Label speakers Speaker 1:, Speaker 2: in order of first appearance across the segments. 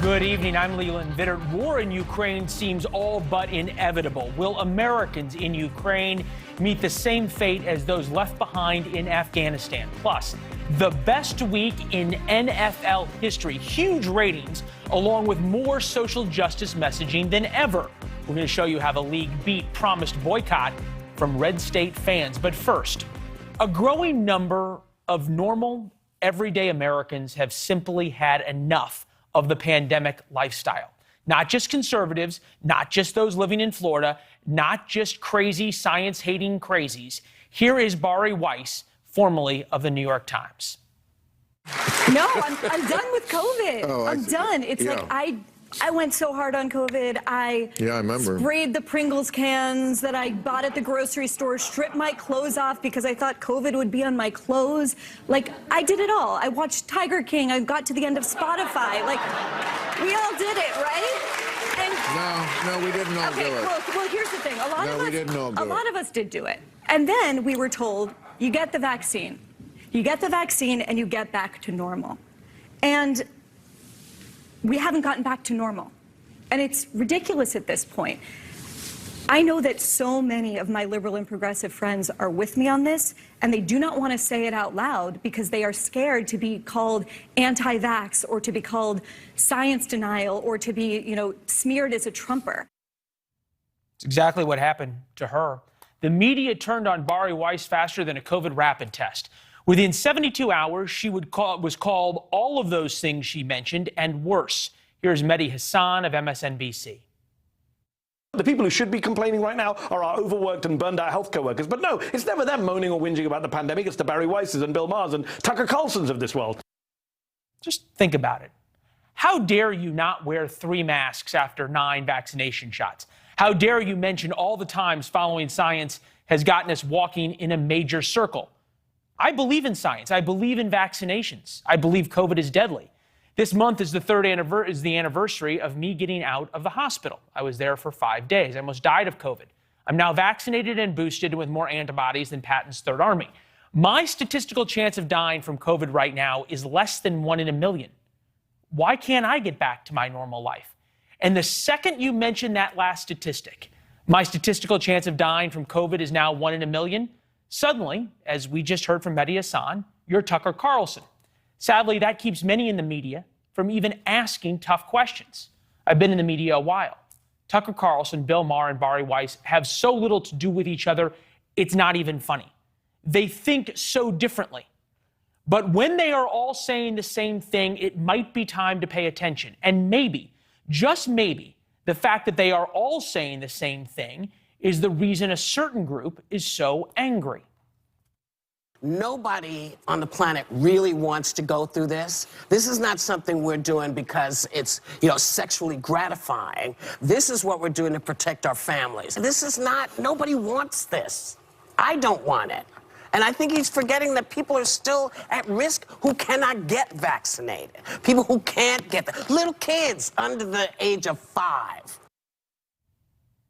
Speaker 1: Good evening. I'm Leland Vittert. War in Ukraine seems all but inevitable. Will Americans in Ukraine meet the same fate as those left behind in Afghanistan? Plus, the best week in NFL history. Huge ratings, along with more social justice messaging than ever. We're going to show you how the league beat promised boycott from Red State fans. But first, a growing number of normal, everyday Americans have simply had enough of the pandemic lifestyle. Not just conservatives, not just those living in Florida, not just crazy science-hating crazies. Here is Bari Weiss, formerly of the New York Times.
Speaker 2: No, I'm done with COVID.
Speaker 3: Oh,
Speaker 2: I'm done. It's like I went so hard on COVID. I
Speaker 3: remember.
Speaker 2: Sprayed the Pringles cans that I bought at the grocery store, stripped my clothes off because I thought COVID would be on my clothes. Like, I did it all. I watched Tiger King. I got to the end of Spotify. Like, we all did it, right? And
Speaker 3: no, we didn't all do it.
Speaker 2: Well, here's the thing. A lot of us did do it. And then we were told, you get the vaccine. You get the vaccine and you get back to normal. And we haven't gotten back to normal. And it's ridiculous at this point. I know that so many of my liberal and progressive friends are with me on this, and they do not want to say it out loud because they are scared to be called anti-vax or to be called science denial or to be, smeared as a Trumper.
Speaker 1: It's exactly what happened to her. The media turned on Bari Weiss faster than a COVID rapid test. Within 72 hours, she was called all of those things she mentioned and worse. Here's Mehdi Hassan of MSNBC.
Speaker 4: The people who should be complaining right now are our overworked and burned out healthcare workers. But no, it's never them moaning or whinging about the pandemic. It's the Bari Weisses and Bill Maher's and Tucker Carlsons of this world.
Speaker 1: Just think about it. How dare you not wear 3 masks after 9 vaccination shots? How dare you mention all the times following science has gotten us walking in a major circle? I believe in science. I believe in vaccinations. I believe COVID is deadly. This month is the anniversary of me getting out of the hospital. I was there for 5 days. I almost died of COVID. I'm now vaccinated and boosted with more antibodies than Patton's Third Army. My statistical chance of dying from COVID right now is less than 1 in a million. Why can't I get back to my normal life? And the second you mention that last statistic, my statistical chance of dying from COVID is now 1 in a million, suddenly, as we just heard from Mehdi Hassan, you're Tucker Carlson. Sadly, that keeps many in the media from even asking tough questions. I've been in the media a while. Tucker Carlson, Bill Maher, and Bari Weiss have so little to do with each other, it's not even funny. They think so differently. But when they are all saying the same thing, it might be time to pay attention. And maybe, just maybe, the fact that they are all saying the same thing is the reason a certain group is so angry.
Speaker 5: Nobody on the planet really wants to go through this. This is not something we're doing because it's, sexually gratifying. This is what we're doing to protect our families. This is not, nobody wants this. I don't want it. And I think he's forgetting that people are still at risk who cannot get vaccinated. People who can't get that. Little kids under the age of 5.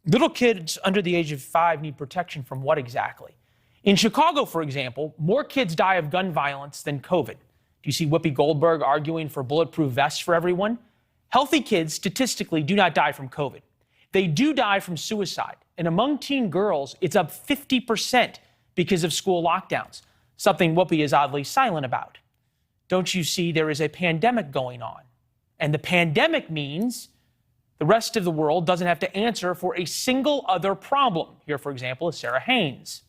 Speaker 1: Little kids under the age of 5 need protection from what exactly? In Chicago, for example, more kids die of gun violence than COVID. Do you see Whoopi Goldberg arguing for bulletproof vests for everyone? Healthy kids statistically do not die from COVID. They do die from suicide. And among teen girls, it's up 50% because of school lockdowns, something Whoopi is oddly silent about. Don't you see there is a pandemic going on? And the pandemic means the rest of the world doesn't have to answer for a single other problem. Here, for example, is Sarah Haynes.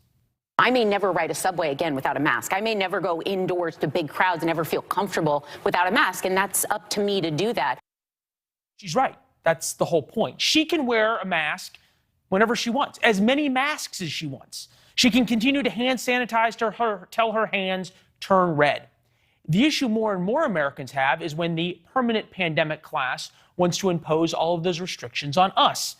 Speaker 6: I may never ride a subway again without a mask. I may never go indoors to big crowds and never feel comfortable without a mask, and that's up to me to do that.
Speaker 1: She's right. That's the whole point. She can wear a mask whenever she wants, as many masks as she wants. She can continue to hand sanitize till her hands turn red. The issue more and more Americans have is when the permanent pandemic class wants to impose all of those restrictions on us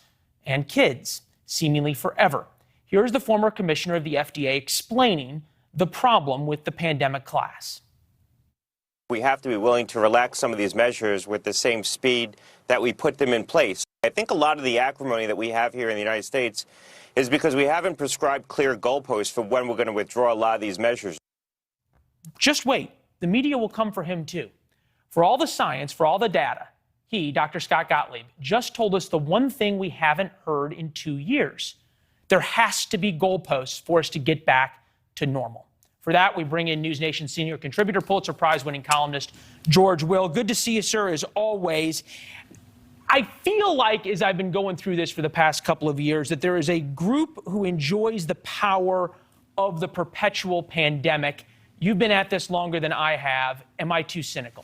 Speaker 1: and kids, seemingly forever. Here's the former commissioner of the FDA explaining the problem with the pandemic class.
Speaker 7: We have to be willing to relax some of these measures with the same speed that we put them in place. I think a lot of the acrimony that we have here in the United States is because we haven't prescribed clear goalposts for when we're going to withdraw a lot of these measures.
Speaker 1: Just wait. The media will come for him, too. For all the science, for all the data, he, Dr. Scott Gottlieb, just told us the one thing we haven't heard in 2 years. There has to be goalposts for us to get back to normal. For that, we bring in NewsNation senior contributor, Pulitzer Prize-winning columnist George Will. Good to see you, sir, as always. I feel like, as I've been going through this for the past couple of years, that there is a group who enjoys the power of the perpetual pandemic. You've been at this longer than I have. Am I too cynical?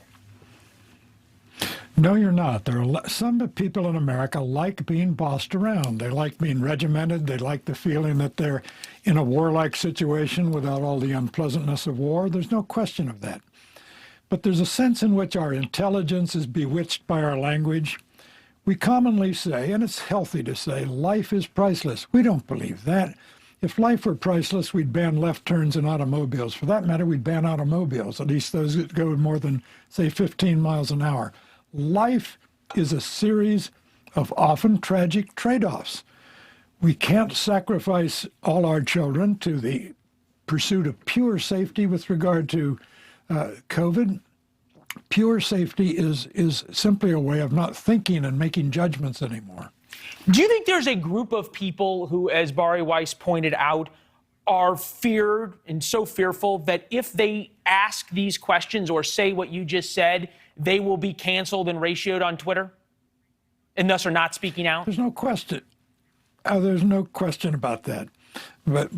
Speaker 3: No, you're not. There are some people in America like being bossed around. They like being regimented. They like the feeling that they're in a warlike situation without all the unpleasantness of war. There's no question of that. But there's a sense in which our intelligence is bewitched by our language. We commonly say, and it's healthy to say, life is priceless. We don't believe that. If life were priceless, we'd ban left turns in automobiles. For that matter, we'd ban automobiles, at least those that go more than, say, 15 miles an hour. Life is a series of often tragic trade-offs. We can't sacrifice all our children to the pursuit of pure safety with regard to COVID. Pure safety is simply a way of not thinking and making judgments anymore.
Speaker 1: Do you think there's a group of people who, as Bari Weiss pointed out, are feared and so fearful that if they ask these questions or say what you just said, they will be canceled and ratioed on Twitter and thus are not speaking out?
Speaker 3: There's no question. There's no question about that. But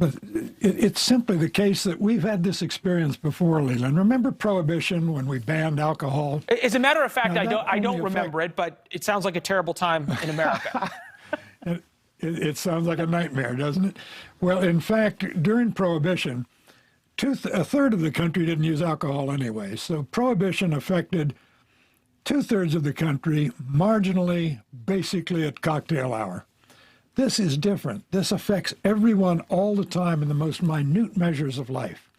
Speaker 3: it's simply the case that we've had this experience before, Leland. Remember Prohibition when we banned alcohol?
Speaker 1: As a matter of fact, I don't remember it, but it sounds like a terrible time in America.
Speaker 3: It sounds like a nightmare, doesn't it? Well, in fact, during Prohibition, a third of the country didn't use alcohol anyway. So Prohibition affected 2/3 of the country marginally, basically at cocktail hour. This is different. This affects everyone all the time in the most minute measures of life.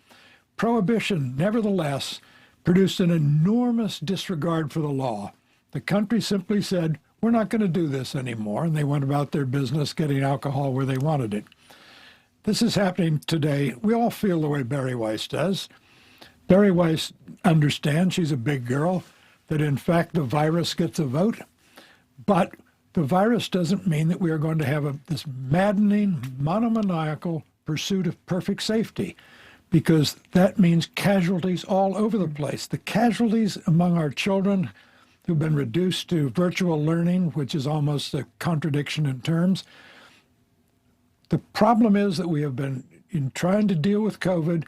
Speaker 3: Prohibition, nevertheless, produced an enormous disregard for the law. The country simply said, we're not going to do this anymore, and they went about their business getting alcohol where they wanted it. This is happening today. We all feel the way Bari Weiss does. Bari Weiss understands, she's a big girl, that in fact the virus gets a vote, but the virus doesn't mean that we are going to have this maddening, monomaniacal pursuit of perfect safety, because that means casualties all over the place. The casualties among our children who've been reduced to virtual learning, which is almost a contradiction in terms. The problem is that we have been, in trying to deal with COVID,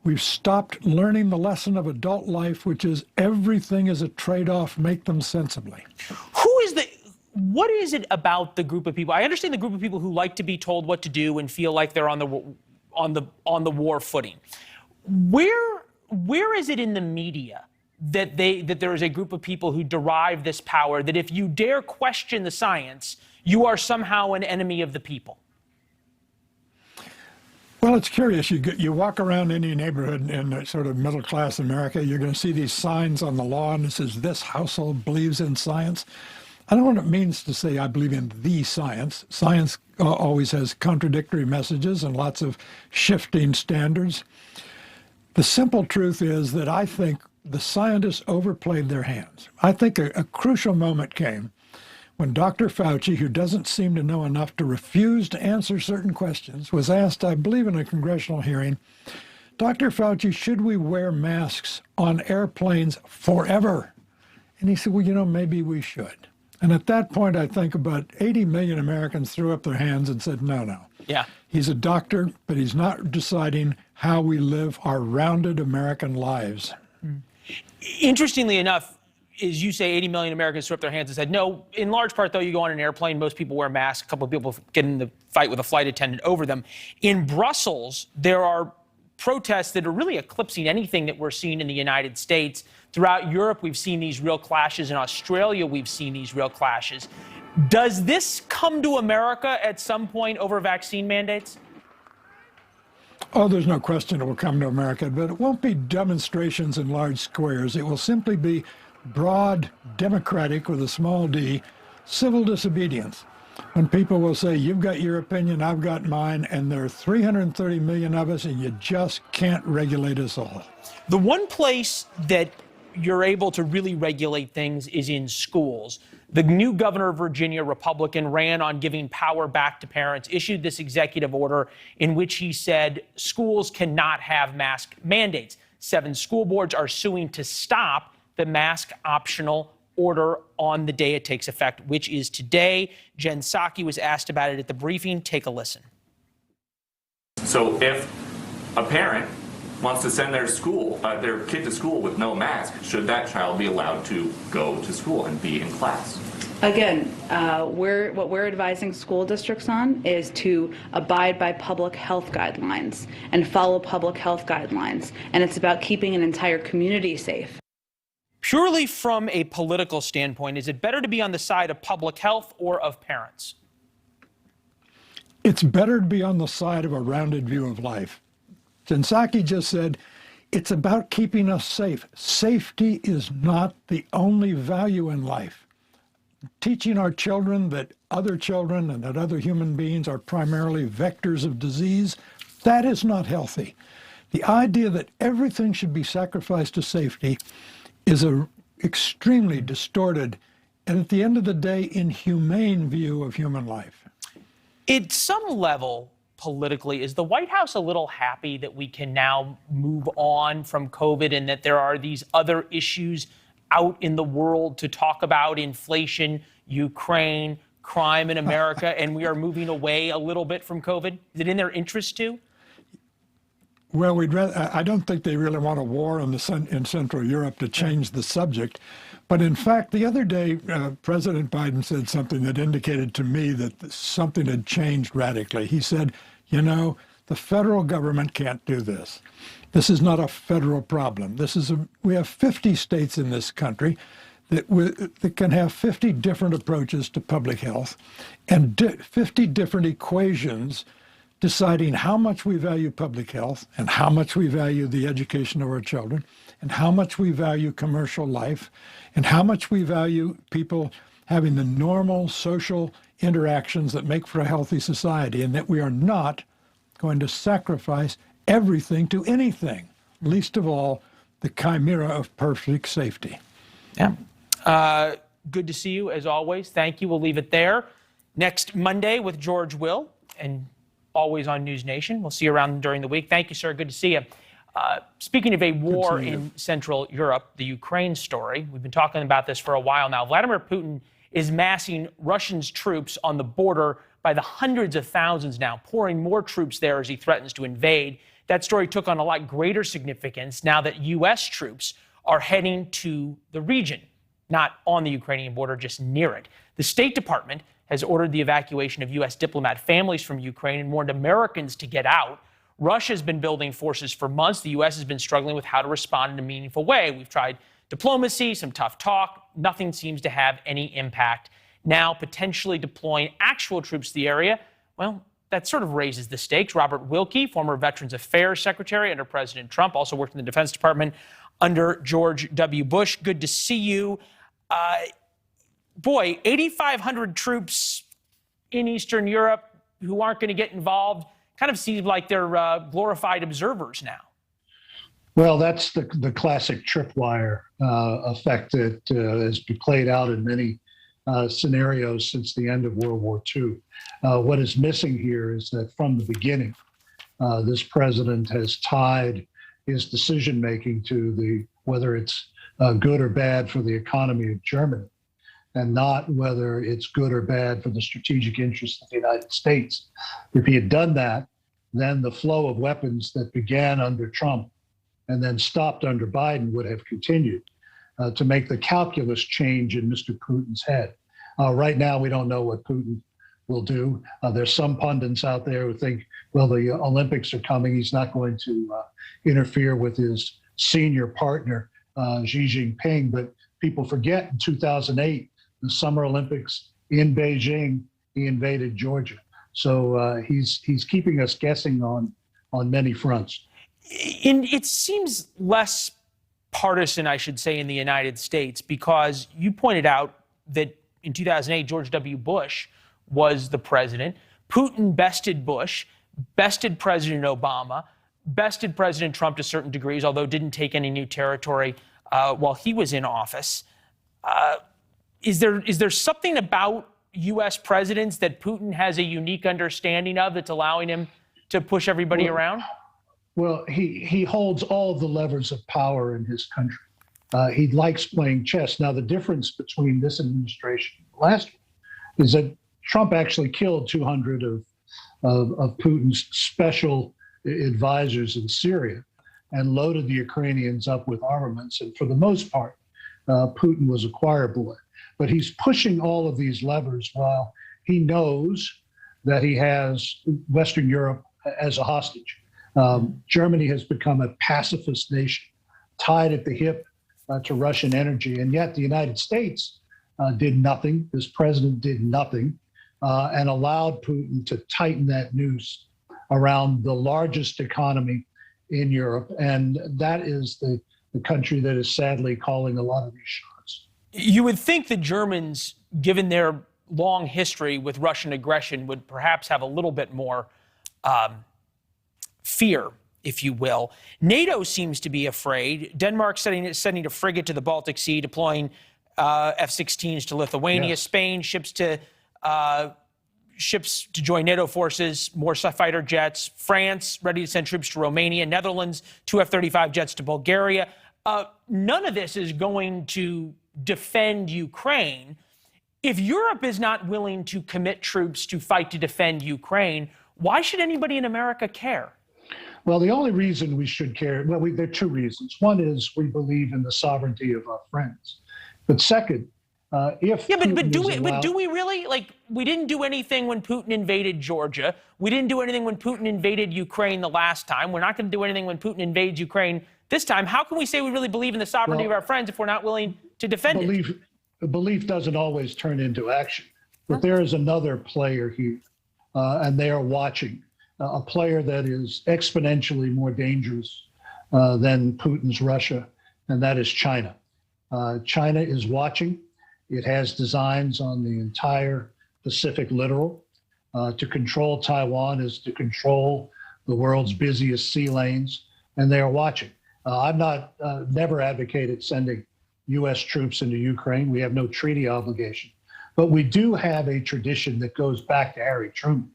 Speaker 3: we've stopped learning the lesson of adult life, which is everything is a trade-off, make them sensibly.
Speaker 1: What is it about the group of people? I understand the group of people who like to be told what to do and feel like they're on the war footing. Where is it in the media that there is a group of people who derive this power, that if you dare question the science, you are somehow an enemy of the people?
Speaker 3: Well, it's curious. You walk around any neighborhood in sort of middle-class America, you're going to see these signs on the lawn that says, this household believes in science. I don't know what it means to say I believe in the science. Science always has contradictory messages and lots of shifting standards. The simple truth is that I think the scientists overplayed their hands. I think a crucial moment came when Dr. Fauci, who doesn't seem to know enough to refuse to answer certain questions, was asked, I believe in a congressional hearing, Dr. Fauci, should we wear masks on airplanes forever? And he said, well, maybe we should. And at that point, I think about 80 million Americans threw up their hands and said, no.
Speaker 1: Yeah.
Speaker 3: He's a doctor, but he's not deciding how we live our rounded American lives.
Speaker 1: Interestingly enough, as you say, 80 million Americans threw up their hands and said no. In large part, though, you go on an airplane, most people wear masks. A couple of people get in the fight with a flight attendant over them. In Brussels, there are protests that are really eclipsing anything that we're seeing in the United States. Throughout Europe, we've seen these real clashes. In Australia, we've seen these real clashes. Does this come to America at some point over vaccine mandates?
Speaker 3: Oh, there's no question it will come to America, but it won't be demonstrations in large squares. It will simply be broad, democratic, with a small d, civil disobedience. When people will say, you've got your opinion, I've got mine, and there are 330 million of us, and you just can't regulate us all.
Speaker 1: The one place that you're able to really regulate things is in schools. The new governor of Virginia, Republican, ran on giving power back to parents, issued this executive order in which he said schools cannot have mask mandates. 7 school boards are suing to stop the mask optional order on the day it takes effect, which is today. Jen Psaki was asked about it at the briefing. Take a listen.
Speaker 8: So if a parent wants to send their kid to school with no mask, should that child be allowed to go to school and be in class?
Speaker 9: Again, what we're advising school districts on is to abide by public health guidelines and follow public health guidelines. And it's about keeping an entire community safe.
Speaker 1: Purely from a political standpoint, is it better to be on the side of public health or of parents?
Speaker 3: It's better to be on the side of a rounded view of life. Jen Psaki just said, it's about keeping us safe. Safety is not the only value in life. Teaching our children that other children and that other human beings are primarily vectors of disease, that is not healthy. The idea that everything should be sacrificed to safety is an extremely distorted and, at the end of the day, inhumane view of human life.
Speaker 1: At some level, politically, is the White House a little happy that we can now move on from COVID and that there are these other issues out in the world to talk about? Inflation, Ukraine, crime in America, and we are moving away a little bit from COVID? Is it in their interest too?
Speaker 3: Well, I don't think they really want a war in Central Europe to change the subject. But in fact, the other day, President Biden said something that indicated to me that something had changed radically. He said, you know, the federal government can't do this. This is not a federal problem. We have 50 states in this country that can have 50 different approaches to public health and 50 different equations deciding how much we value public health and how much we value the education of our children and how much we value commercial life and how much we value people having the normal social interactions that make for a healthy society, and that we are not going to sacrifice everything to anything, least of all the chimera of perfect safety.
Speaker 1: Yeah. Good to see you, as always. Thank you. We'll leave it there. Next Monday with George Will, and always on NewsNation. We'll see you around during the week. Thank you, sir. Good to see you. Speaking of a war in Central Europe, the Ukraine story, we've been talking about this for a while now. Vladimir Putin is massing Russia's troops on the border by the hundreds of thousands now, pouring more troops there as he threatens to invade. That story took on a lot greater significance now that U.S. troops are heading to the region, not on the Ukrainian border, just near it. The State Department has ordered the evacuation of U.S. diplomat families from Ukraine and warned Americans to get out. Russia's been building forces for months. The U.S. has been struggling with how to respond in a meaningful way. We've tried diplomacy, some tough talk. Nothing seems to have any impact. Now, potentially deploying actual troops to the area, well, that sort of raises the stakes. Robert Wilkie, former Veterans Affairs Secretary under President Trump, also worked in the Defense Department under George W. Bush. Good to see you. Boy, 8,500 troops in Eastern Europe who aren't going to get involved kind of seems like they're glorified observers now.
Speaker 10: Well, that's the classic tripwire effect that has been played out in many scenarios since the end of World War II. What is missing here is that from the beginning, this president has tied his decision-making to whether it's good or bad for the economy of Germany, and not whether it's good or bad for the strategic interests of the United States. If he had done that, then the flow of weapons that began under Trump and then stopped under Biden would have continued to make the calculus change in Mr. Putin's head. Right now, we don't know what Putin will do. There's some pundits out there who think, well, the Olympics are coming. He's not going to interfere with his senior partner, Xi Jinping. But people forget in 2008, the Summer Olympics in Beijing, he invaded Georgia. So he's keeping us guessing on many fronts.
Speaker 1: And it seems less partisan, I should say, in the United States, because you pointed out that in 2008, George W. Bush was the president. Putin bested Bush, bested President Obama, bested President Trump to certain degrees, although didn't take any new territory while he was in office. Is there something about U.S. presidents that Putin has a unique understanding of that's allowing him to push everybody around?
Speaker 10: Well, he holds all of the levers of power in his country. He likes playing chess. Now, the difference between this administration and the last one is that Trump actually killed 200 of Putin's special advisors in Syria and loaded the Ukrainians up with armaments. And for the most part, Putin was a choir boy. But he's pushing all of these levers while he knows that he has Western Europe as a hostage. Germany has become a pacifist nation, tied at the hip to Russian energy. And yet the United States did nothing. This president did nothing and allowed Putin to tighten that noose around the largest economy in Europe. And that is the country that is sadly calling a lot of these shots.
Speaker 1: You would think the Germans, given their long history with Russian aggression, would perhaps have a little bit more fear, if you will. NATO seems to be afraid. Denmark sending a frigate to the Baltic Sea, deploying F-16s to Lithuania. Yes. Spain ships to join NATO forces, more fighter jets. France ready to send troops to Romania. Netherlands, 2 F-35 jets to Bulgaria. None of this is going to defend Ukraine. If Europe is not willing to commit troops to fight to defend Ukraine, why should anybody in America care?
Speaker 10: Well, the only reason we should care, well, there are two reasons. One is we believe in the sovereignty of our friends. But second, if
Speaker 1: do we really? Like, we didn't do anything when Putin invaded Georgia. We didn't do anything when Putin invaded Ukraine the last time. We're not going to do anything when Putin invades Ukraine this time. How can we say we really believe in the sovereignty of our friends if we're not willing to defend it?
Speaker 10: Belief doesn't always turn into action. But there is another player here, and they are watching. A player that is exponentially more dangerous than Putin's Russia, and that is China. China is watching. It has designs on the entire Pacific littoral. To control Taiwan is to control the world's busiest sea lanes, and they are watching. I've never advocated sending U.S. troops into Ukraine. We have no treaty obligation. But we do have a tradition that goes back to Harry Truman,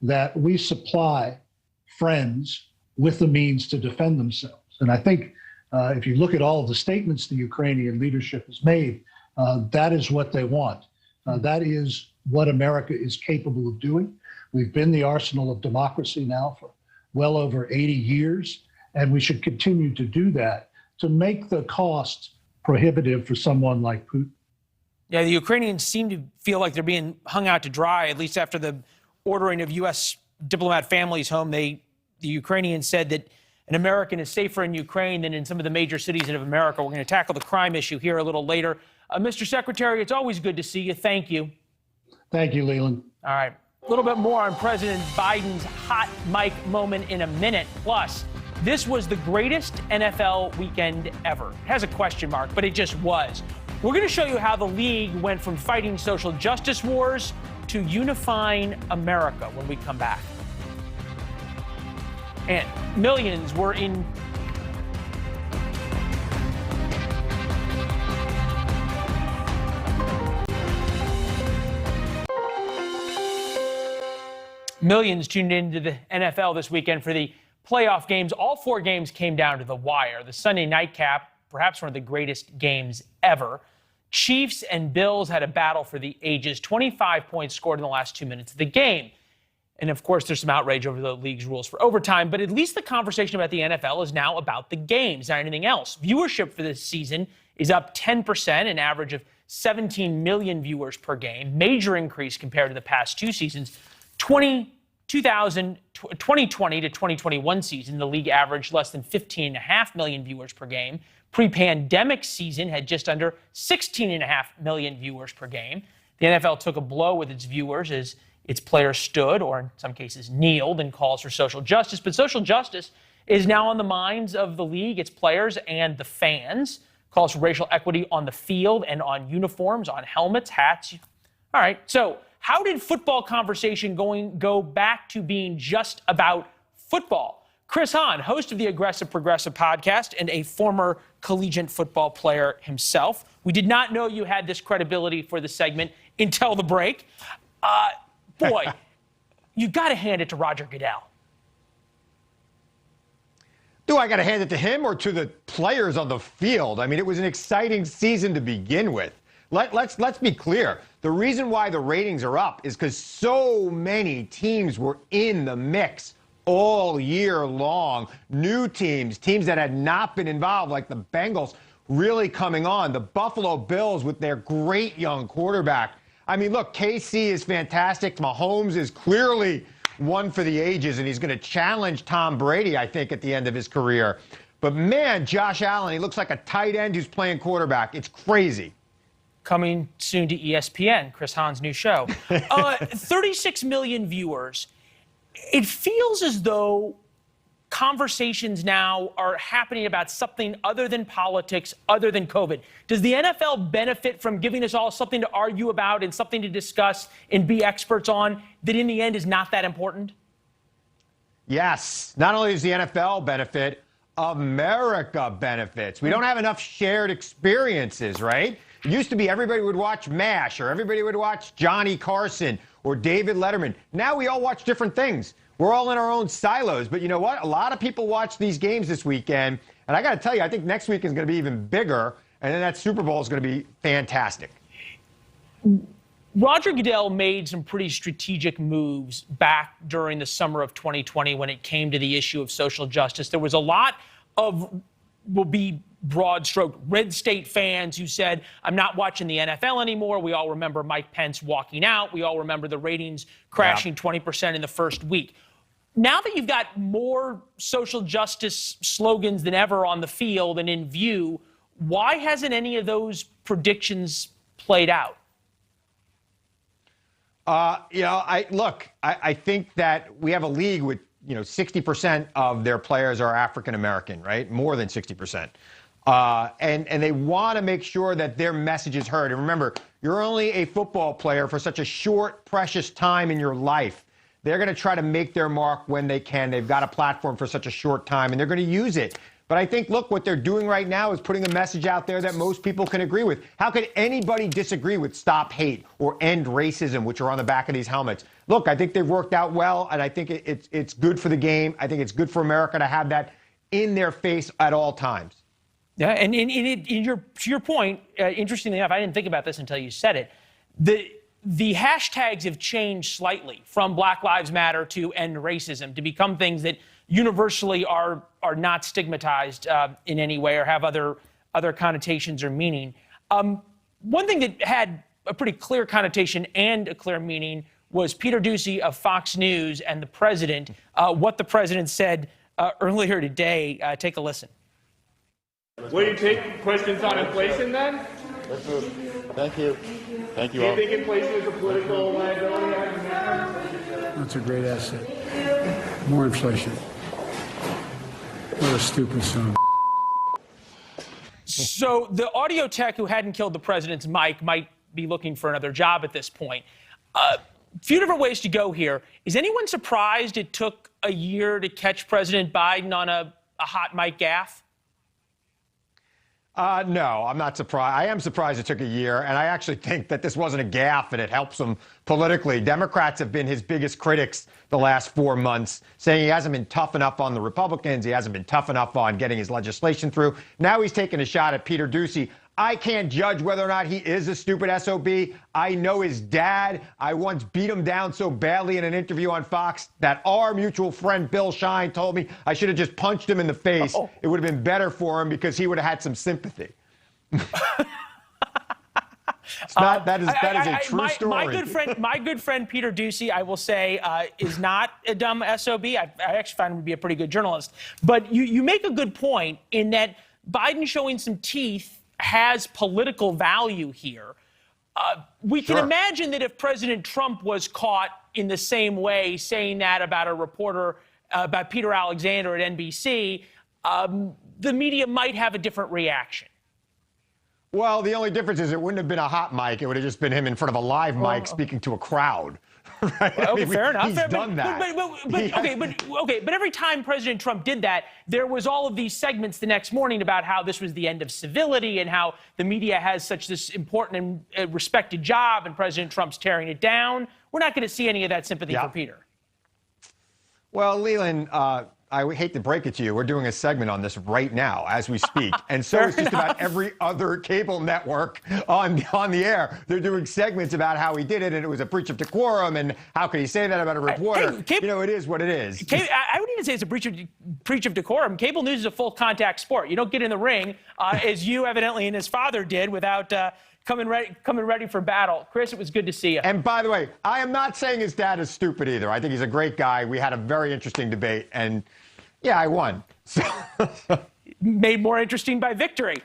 Speaker 10: that we supply friends with the means to defend themselves. And I think if you look at all of the statements the Ukrainian leadership has made, that is what they want. That is what America is capable of doing. We've been the arsenal of democracy now for well over 80 years, and we should continue to do that to make the cost prohibitive for someone like Putin.
Speaker 1: Yeah, the Ukrainians seem to feel like they're being hung out to dry, at least after the ordering of U.S. diplomat families home. The Ukrainians said that an American is safer in Ukraine than in some of the major cities of America. We're going to tackle the crime issue here a little later. Mr. Secretary, it's always good to see you. Thank you.
Speaker 10: Thank you, Leland.
Speaker 1: All right. A little bit more on President Biden's hot mic moment in a minute. Plus, this was the greatest NFL weekend ever. It has a question mark, but it just was. We're going to show you how the league went from fighting social justice wars to unifying America when we come back. And millions were in... Millions tuned into the NFL this weekend for the playoff games. All 4 games came down to the wire. The Sunday nightcap, perhaps one of the greatest games ever. Chiefs and Bills had a battle for the ages. 25 points scored in the last 2 minutes of the game. And of course, there's some outrage over the league's rules for overtime, but at least the conversation about the NFL is now about the games, not anything else. Viewership for this season is up 10%, an average of 17 million viewers per game. Major increase compared to the past 2 seasons. 2020 to 2021 season, the league averaged less than 15.5 million viewers per game. Pre-pandemic season had just under 16.5 million viewers per game. The NFL took a blow with its viewers as its players stood, or in some cases kneeled, in calls for social justice. But social justice is now on the minds of the league, its players, and the fans. Calls for racial equity on the field and on uniforms, on helmets, hats. All right, so how did football conversation go back to being just about football? Chris Hahn, host of the Aggressive Progressive podcast and a former collegiate football player himself. We did not know you had this credibility for the segment until the break. Boy, you got to hand it to Roger Goodell.
Speaker 11: Do I got to hand it to him or to the players on the field? I mean, it was an exciting season to begin with. Let's be clear. The reason why the ratings are up is because so many teams were in the mix all year long. New teams that had not been involved, like the Bengals, really coming on. The Buffalo Bills with their great young quarterback. I mean, look, KC is fantastic. Mahomes is clearly one for the ages, and he's going to challenge Tom Brady, I think, at the end of his career. But, man, Josh Allen, he looks like a tight end who's playing quarterback. It's crazy.
Speaker 1: Coming soon to ESPN, Chris Hahn's new show. 36 million viewers. It feels as though conversations now are happening about something other than politics, other than COVID. Does the NFL benefit from giving us all something to argue about and something to discuss and be experts on that in the end is not that important?
Speaker 11: Yes. Not only does the NFL benefit, America benefits. We don't have enough shared experiences, right? It used to be everybody would watch MASH or everybody would watch Johnny Carson or David Letterman. Now we all watch different things. We're all in our own silos. But you know what? A lot of people watch these games this weekend. And I got to tell you, I think next week is going to be even bigger. And then that Super Bowl is going to be fantastic.
Speaker 1: Roger Goodell made some pretty strategic moves back during the summer of 2020 when it came to the issue of social justice. There was a lot of, will be broad stroke, red state fans who said, I'm not watching the NFL anymore. We all remember Mike Pence walking out. We all remember the ratings crashing 20% in the first week. Now that you've got more social justice slogans than ever on the field and in view, why hasn't any of those predictions played out?
Speaker 11: I think that we have a league with, 60% of their players are African American, right? More than 60%. And they want to make sure that their message is heard. And remember, you're only a football player for such a short, precious time in your life. They're going to try to make their mark when they can. They've got a platform for such a short time, and they're going to use it. But I think, look, what they're doing right now is putting a message out there that most people can agree with. How could anybody disagree with stop hate or end racism, which are on the back of these helmets? Look, I think they've worked out well, and I think it's good for the game. I think it's good for America to have that in their face at all times.
Speaker 1: Yeah, and to your point, interestingly enough, I didn't think about this until you said it. The hashtags have changed slightly from Black Lives Matter to end racism to become things that universally are not stigmatized in any way or have other connotations or meaning. One thing that had a pretty clear connotation and a clear meaning was Peter Doocy of Fox News and the president. What the president said earlier today. Take a listen.
Speaker 12: Will you take questions on inflation then?
Speaker 13: Thank you. Thank you
Speaker 12: Do
Speaker 13: all.
Speaker 12: you think inflation is a political liability?
Speaker 14: That's a great asset. More inflation. What a stupid son.
Speaker 1: So the audio tech who hadn't killed the president's mic might be looking for another job at this point. Few different ways to go here. Is anyone surprised it took a year to catch President Biden on a hot mic gaffe?
Speaker 11: No, I'm not surprised. I am surprised it took a year, and I actually think that this wasn't a gaffe, and it helps him politically. Democrats have been his biggest critics the last 4 months, saying he hasn't been tough enough on the Republicans. He hasn't been tough enough on getting his legislation through. Now he's taking a shot at Peter Doocy. I can't judge whether or not he is a stupid SOB. I know his dad. I once beat him down so badly in an interview on Fox that our mutual friend Bill Shine told me I should have just punched him in the face. Uh-oh. It would have been better for him because he would have had some sympathy. That is a true story.
Speaker 1: My good friend Peter Doocy, I will say, is not a dumb SOB. I actually find him to be a pretty good journalist. But you make a good point in that Biden showing some teeth has political value here. We can imagine that if President Trump was caught in the same way saying that about a reporter, about Peter Alexander at NBC, the media might have a different reaction.
Speaker 11: Well, the only difference is it wouldn't have been a hot mic. It would have just been him in front of a live mic speaking to a crowd. Right?
Speaker 1: Well, fair enough.
Speaker 11: He's done that.
Speaker 1: But every time President Trump did that, there was all of these segments the next morning about how this was the end of civility and how the media has such this important and respected job, and President Trump's tearing it down. We're not going to see any of that sympathy for Peter.
Speaker 11: Well, Leland, I hate to break it to you. We're doing a segment on this right now as we speak. And so is just about every other cable network on the air. They're doing segments about how he did it, and it was a breach of decorum, and how could he say that about a reporter?
Speaker 1: Hey,
Speaker 11: you know, it is what it is.
Speaker 1: I wouldn't even say it's a breach of decorum. Cable news is a full contact sport. You don't get in the ring, as you evidently and his father did, without coming ready for battle. Chris, it was good to see you.
Speaker 11: And by the way, I am not saying his dad is stupid either. I think he's a great guy. We had a very interesting debate, and yeah, I won. So
Speaker 1: made more interesting by victory.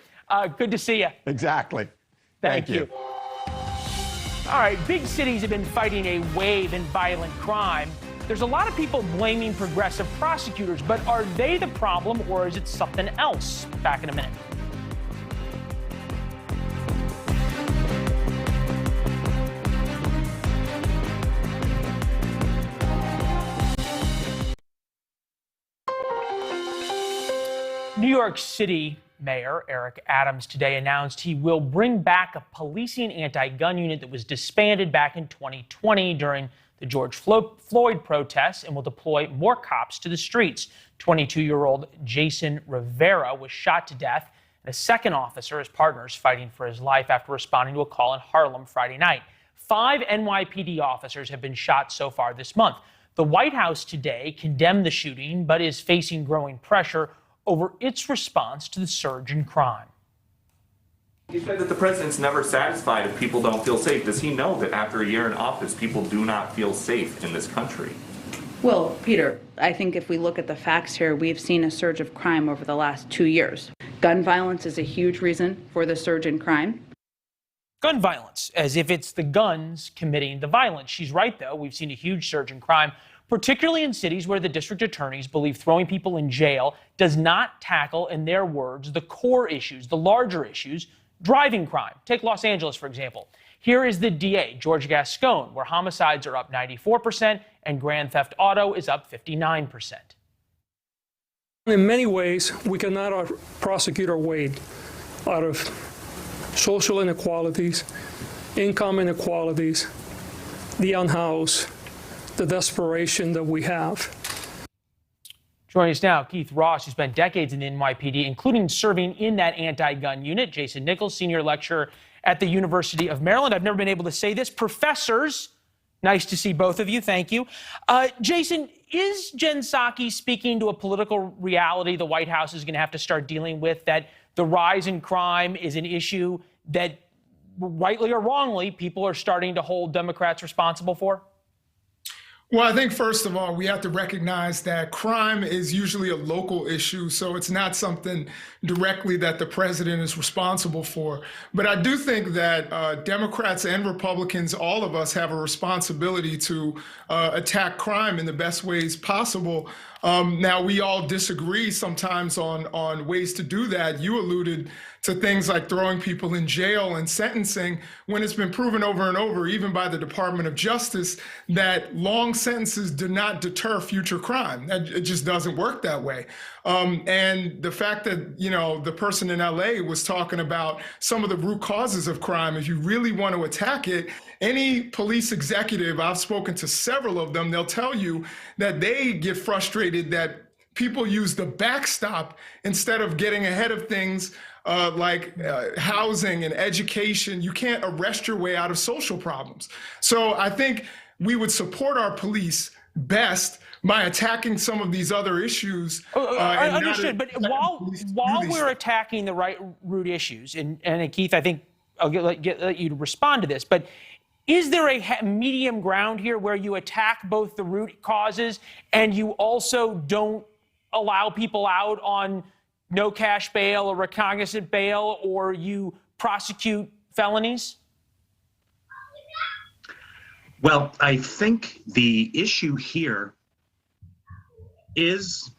Speaker 1: Good to see you.
Speaker 11: Exactly.
Speaker 1: Thank you. All right, big cities have been fighting a wave in violent crime. There's a lot of people blaming progressive prosecutors, but are they the problem, or is it something else? Back in a minute. New York City Mayor Eric Adams today announced he will bring back a policing anti-gun unit that was disbanded back in 2020 during the George Floyd protests, and will deploy more cops to the streets. 22-year-old Jason Rivera was shot to death, and a second officer, his partners, fighting for his life after responding to a call in Harlem Friday night. 5 NYPD officers have been shot so far this month. The White House today condemned the shooting, but is facing growing pressure over its response to the surge in crime.
Speaker 8: He said that the president's never satisfied if people don't feel safe. Does he know that after a year in office, people do not feel safe in this country?
Speaker 9: Well, Peter, I think if we look at the facts here, we've seen a surge of crime over the last 2 years. Gun violence is a huge reason for the surge in crime.
Speaker 1: Gun violence, as if it's the guns committing the violence. She's right, though. We've seen a huge surge in crime, particularly in cities where the district attorneys believe throwing people in jail does not tackle, in their words, the core issues, the larger issues, driving crime. Take Los Angeles, for example. Here is the DA, George Gascon, where homicides are up 94% and grand theft auto is up 59%.
Speaker 15: In many ways, we cannot prosecute our way out of social inequalities, income inequalities, the unhoused, the desperation that we have.
Speaker 1: Joining us now, Keith Ross, who spent decades in the NYPD, including serving in that anti-gun unit. Jason Nichols, senior lecturer at the University of Maryland. I've never been able to say this. Professors, nice to see both of you. Thank you. Jason, is Jen Psaki speaking to a political reality the White House is going to have to start dealing with, that the rise in crime is an issue that, rightly or wrongly, people are starting to hold Democrats responsible for?
Speaker 16: Well, I think, first of all, we have to recognize that crime is usually a local issue, so it's not something directly that the president is responsible for. But I do think that Democrats and Republicans, all of us, have a responsibility to attack crime in the best ways possible. Now, we all disagree sometimes on ways to do that. You alluded to things like throwing people in jail and sentencing, when it's been proven over and over, even by the Department of Justice, that long sentences do not deter future crime. It just doesn't work that way. And the fact that, you know, the person in LA was talking about some of the root causes of crime, if you really want to attack it, any police executive, I've spoken to several of them, they'll tell you that they get frustrated that people use the backstop instead of getting ahead of things like housing and education. You can't arrest your way out of social problems. So I think we would support our police best by attacking some of these other issues.
Speaker 1: I understood, but while we're attacking the right root issues, and Keith, I think I'll let you to respond to this, but is there a medium ground here where you attack both the root causes and you also don't allow people out on no cash bail or recognizant bail, or you prosecute felonies?
Speaker 17: Well, I think the issue here is,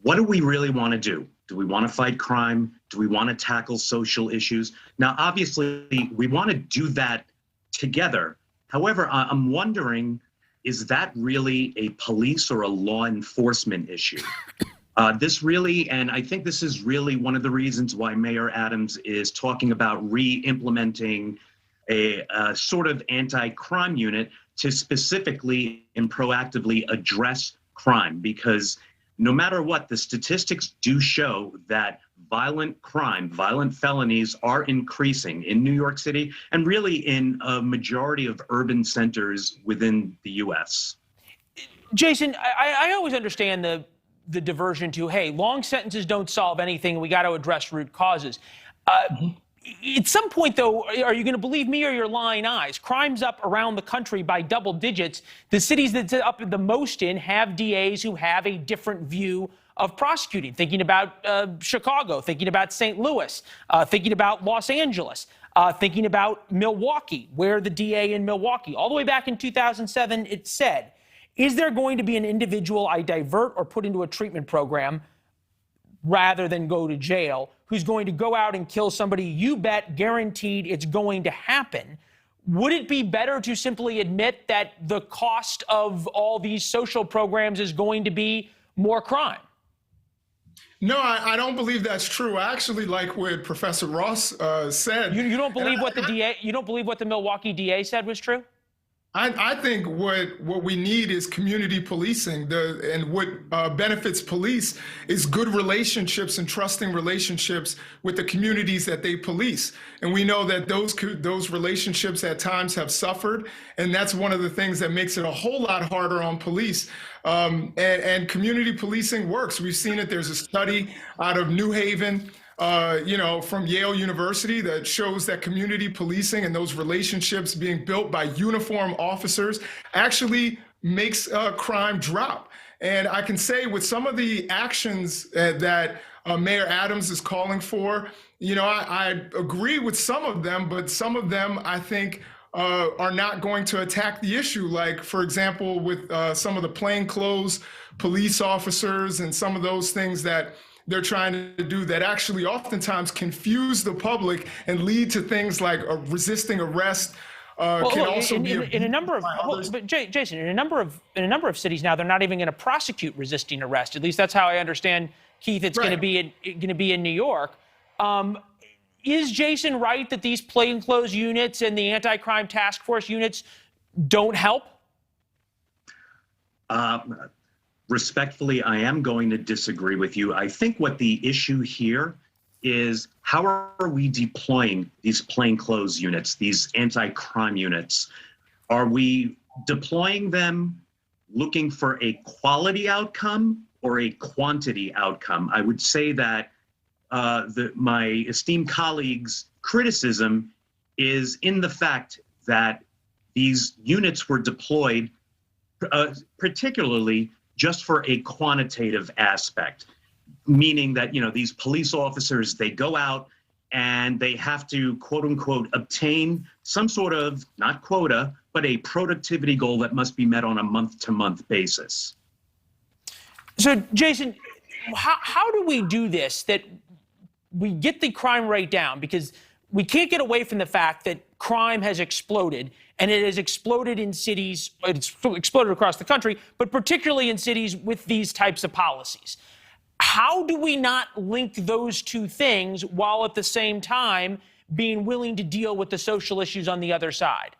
Speaker 17: what do we really want to do? Do we want to fight crime? Do we want to tackle social issues? Now, obviously, we want to do that together. However, I'm wondering is that really a police or a law enforcement issue? This really, and I think this is really one of the reasons why Mayor Adams is talking about re-implementing a sort of anti-crime unit to specifically and proactively address crime, because no matter what, the statistics do show that violent crime, violent felonies are increasing in New York City and really in a majority of urban centers within the U.S.
Speaker 1: Jason, I always understand the diversion to, hey, long sentences don't solve anything. We got to address root causes. At some point, though, are you going to believe me or your lying eyes? Crime's up around the country by double digits. The cities that's up the most in have DAs who have a different view of prosecuting, thinking about Chicago, thinking about St. Louis, thinking about Los Angeles, thinking about Milwaukee, where the DA in Milwaukee, all the way back in 2007, it said, is there going to be an individual I divert or put into a treatment program rather than go to jail, who's going to go out and kill somebody? You bet, guaranteed it's going to happen. Would it be better to simply admit that the cost of all these social programs is going to be more crime?
Speaker 16: No, I don't believe that's true. I actually like what Professor Ross said.
Speaker 1: You don't believe what the DA? You don't believe what the Milwaukee DA said was true?
Speaker 16: I think what we need is community policing. And what benefits police is good relationships and trusting relationships with the communities that they police. And we know that those relationships at times have suffered. And that's one of the things that makes it a whole lot harder on police. And community policing works. We've seen it. There's a study out of New Haven, from Yale University that shows that community policing and those relationships being built by uniformed officers actually makes crime drop. And I can say with some of the actions that Mayor Adams is calling for, I agree with some of them, but some of them I think are not going to attack the issue. Like, for example, with some of the plainclothes police officers and some of those things that they're trying to do that actually oftentimes confuse the public and lead to things like resisting arrest.
Speaker 1: Jason, in a number of cities now, they're not even going to prosecute resisting arrest. At least that's how I understand, Keith. It's going to be in New York. Is Jason right that these plainclothes units and the anti-crime task force units don't help?
Speaker 17: Respectfully, I am going to disagree with you. I think what the issue here is, how are we deploying these plainclothes units, these anti-crime units? Are we deploying them looking for a quality outcome or a quantity outcome? I would say that my esteemed colleague's criticism is in the fact that these units were deployed particularly just for a quantitative aspect, meaning that, these police officers, they go out and they have to, quote unquote, obtain some sort of, not quota, but a productivity goal that must be met on a month-to-month basis.
Speaker 1: So, Jason, how do we do this, that we get the crime rate down? Because we can't get away from the fact that crime has exploded, and it has exploded in cities, it's exploded across the country, but particularly in cities with these types of policies. How do we not link those two things while at the same time being willing to deal with the social issues on the other side?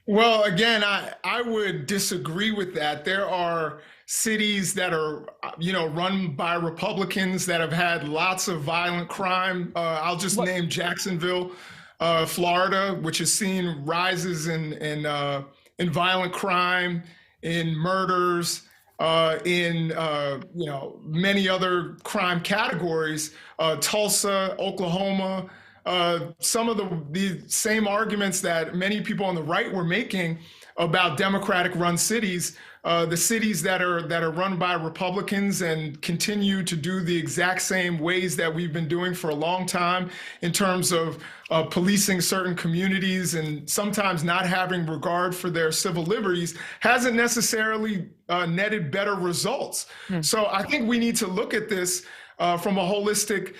Speaker 16: Well, again, I would disagree with that. There are cities that are, run by Republicans that have had lots of violent crime. I'll just name Jacksonville, Florida, which has seen rises in violent crime, in murders, in many other crime categories. Tulsa, Oklahoma. Some of the same arguments that many people on the right were making about Democratic-run cities, the cities that are run by Republicans and continue to do the exact same ways that we've been doing for a long time in terms of policing certain communities and sometimes not having regard for their civil liberties, hasn't necessarily netted better results. So I think we need to look at this from a holistic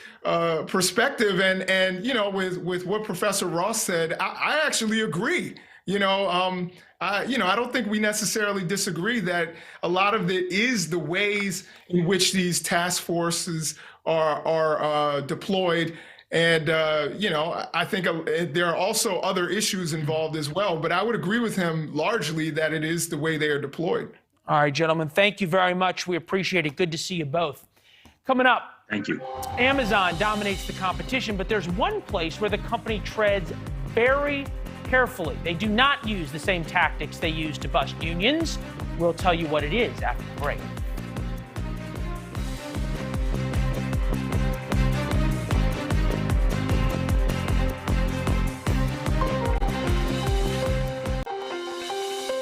Speaker 16: perspective. And with what Professor Ross said, I actually agree. I don't think we necessarily disagree that a lot of it is the ways in which these task forces are deployed. And, I think there are also other issues involved as well. But I would agree with him largely that it is the way they are deployed.
Speaker 1: All right, gentlemen, thank you very much. We appreciate it. Good to see you both. Coming up.
Speaker 17: Thank you.
Speaker 1: Amazon dominates the competition, but there's one place where the company treads very carefully. They do not use the same tactics they use to bust unions. We'll tell you what it is after the break.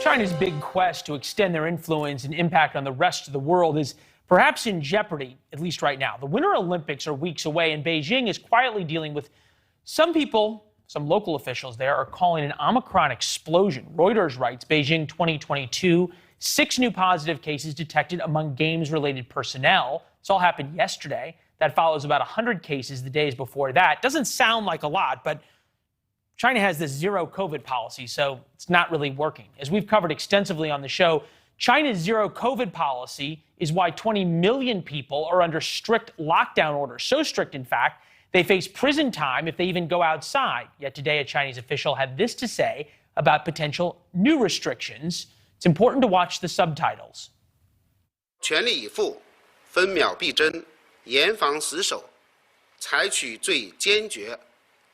Speaker 1: China's big quest to extend their influence and impact on the rest of the world is perhaps in jeopardy, at least right now. The Winter Olympics are weeks away, and Beijing is quietly dealing with some people, some local officials there, are calling an Omicron explosion. Reuters writes Beijing 2022, 6 new positive cases detected among games-related personnel. This all happened yesterday. That follows about 100 cases the days before that. Doesn't sound like a lot, but China has this zero COVID policy, so it's not really working. As we've covered extensively on the show, China's zero COVID policy is why 20 million people are under strict lockdown orders. So strict, in fact, they face prison time if they even go outside. Yet today, a Chinese official had this to say about potential new restrictions. It's important to watch the subtitles.
Speaker 18: 全力以赴，分秒必争，严防死守，采取最坚决、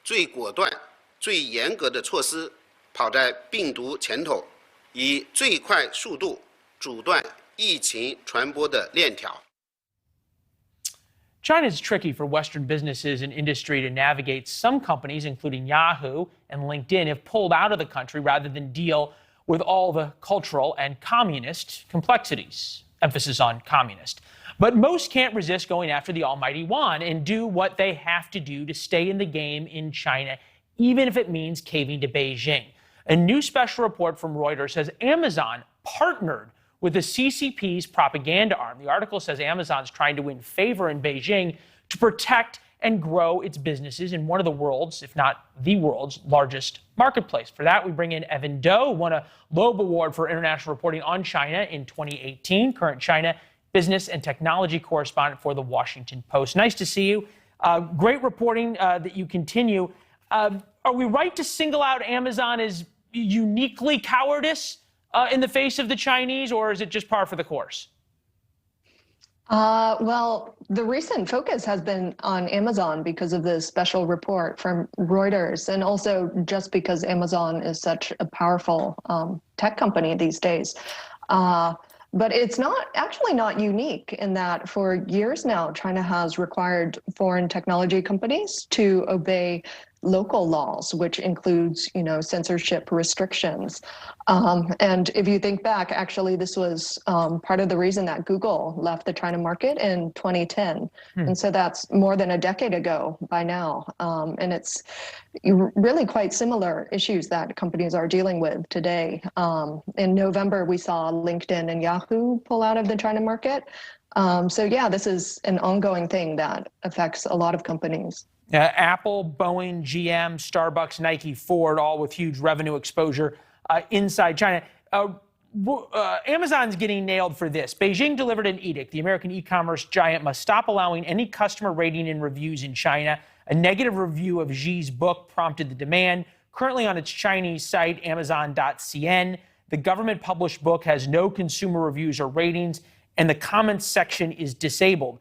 Speaker 18: 最果断、最严格的措施，跑在病毒前头，以最快速度阻断疫情传播的链条。
Speaker 1: China is tricky for Western businesses and industry to navigate. Some companies, including Yahoo and LinkedIn, have pulled out of the country rather than deal with all the cultural and communist complexities. Emphasis on communist. But most can't resist going after the almighty yuan and do what they have to do to stay in the game in China, even if it means caving to Beijing. A new special report from Reuters says Amazon partnered with the CCP's propaganda arm. The article says Amazon's trying to win favor in Beijing to protect and grow its businesses in one of the world's, if not the world's, largest marketplace. For that, we bring in Evan Do, won a Loeb Award for international reporting on China in 2018, current China business and technology correspondent for The Washington Post. Nice to see you. Great reporting that you continue. Are we right to single out Amazon as uniquely cowardice in the face of the Chinese, or is it just par for the course?
Speaker 19: Well, the recent focus has been on Amazon because of the special report from Reuters, and also just because Amazon is such a powerful tech company these days. But it's actually not unique in that for years now, China has required foreign technology companies to obey local laws, which includes, censorship restrictions. And if you think back, actually, this was part of the reason that Google left the China market in 2010. And so that's more than a decade ago by now. And it's really quite similar issues that companies are dealing with today. In November, we saw LinkedIn and Yahoo pull out of the China market. So yeah, this is an ongoing thing that affects a lot of companies.
Speaker 1: Apple, Boeing, GM, Starbucks, Nike, Ford, all with huge revenue exposure inside China. Amazon's getting nailed for this. Beijing delivered an edict. The American e-commerce giant must stop allowing any customer rating and reviews in China. A negative review of Xi's book prompted the demand. Currently on its Chinese site, Amazon.cn, the government-published book has no consumer reviews or ratings, and the comments section is disabled.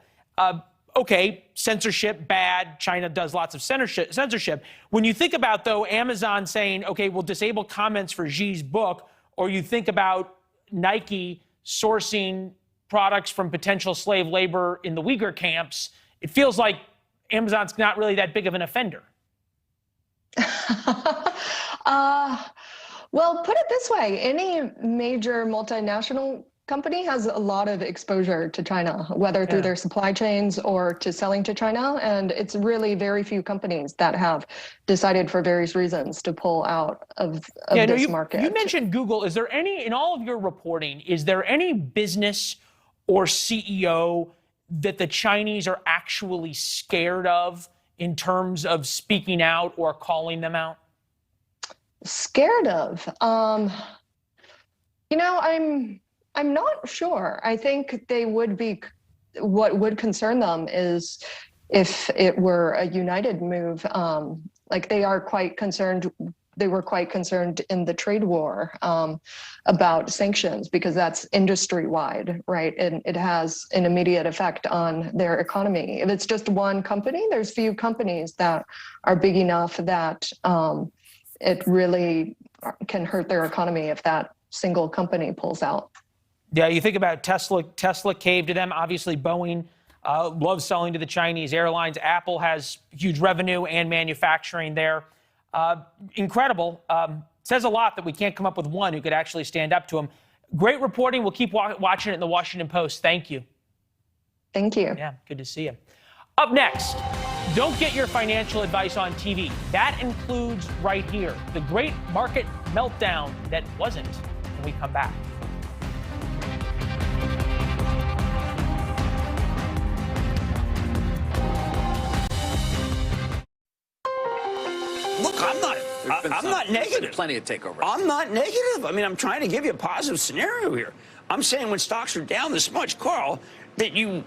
Speaker 1: Okay, censorship, bad. China does lots of censorship. When you think about, though, Amazon saying, okay, we'll disable comments for Xi's book, or you think about Nike sourcing products from potential slave labor in the Uyghur camps, it feels like Amazon's not really that big of an offender.
Speaker 19: Well, put it this way, any major multinational company has a lot of exposure to China, whether through their supply chains or to selling to China. And it's really very few companies that have decided for various reasons to pull out of this market.
Speaker 1: You mentioned Google. Is there any, in all of your reporting, is there any business or CEO that the Chinese are actually scared of in terms of speaking out or calling them out?
Speaker 19: Scared of? You know, I'm not sure. I think they would be. What would concern them is if it were a united move. Like they are quite concerned. They were quite concerned in the trade war about sanctions because that's industry-wide, right? And it has an immediate effect on their economy. If it's just one company, there's few companies that are big enough that it really can hurt their economy if that single company pulls out.
Speaker 1: Yeah, you think about Tesla. Tesla caved to them. Obviously, Boeing loves selling to the Chinese airlines. Apple has huge revenue and manufacturing there. Incredible. Says a lot that we can't come up with one who could actually stand up to him. Great reporting. We'll keep watching it in the Washington Post. Thank you.
Speaker 19: Thank you.
Speaker 1: Yeah, good to see you. Up next, don't get your financial advice on TV. That includes right here, the great market meltdown that wasn't when we come back.
Speaker 20: Look, I'm not negative. Plenty of takeover. I'm not negative. I mean, I'm trying to give you a positive scenario here. I'm saying when stocks are down this much, Carl, that you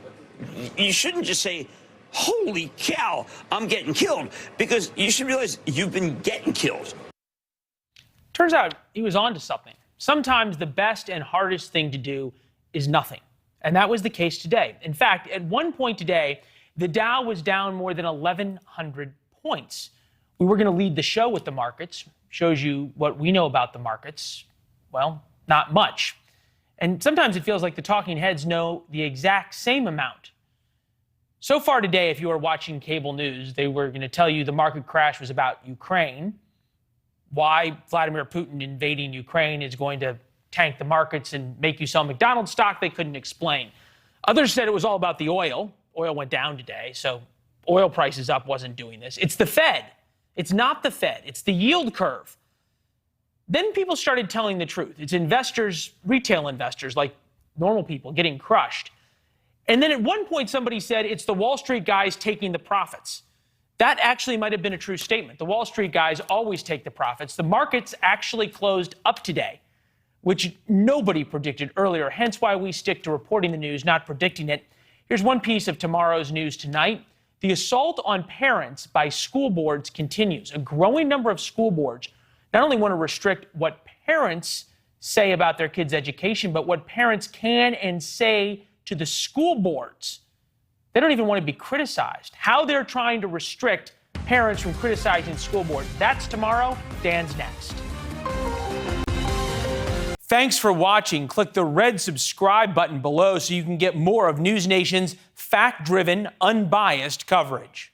Speaker 20: shouldn't just say, holy cow, I'm getting killed, because you should realize you've been getting killed.
Speaker 1: Turns out he was onto something. Sometimes the best and hardest thing to do is nothing. And that was the case today. In fact, at one point today, the Dow was down more than 1,100 points. We were going to lead the show with the markets. Shows you what we know about the markets. Well, not much. And sometimes it feels like the talking heads know the exact same amount. So far today, if you are watching cable news, they were going to tell you the market crash was about Ukraine. Why Vladimir Putin invading Ukraine is going to tank the markets and make you sell McDonald's stock, they couldn't explain. Others said it was all about the oil. Oil went down today, so oil prices up wasn't doing this. It's the Fed. It's not the Fed. It's the yield curve. Then people started telling the truth. It's investors, retail investors, like normal people, getting crushed. And then at one point, somebody said it's the Wall Street guys taking the profits. That actually might have been a true statement. The Wall Street guys always take the profits. The markets actually closed up today, which nobody predicted earlier, hence why we stick to reporting the news, not predicting it. Here's one piece of tomorrow's news tonight. The assault on parents by school boards continues. A growing number of school boards not only want to restrict what parents say about their kids' education, but what parents can and say to the school boards. They don't even want to be criticized. How they're trying to restrict parents from criticizing school boards. That's tomorrow. Dan's next. Thanks for watching. Click the red subscribe button below so you can get more of NewsNation's fact-driven, unbiased coverage.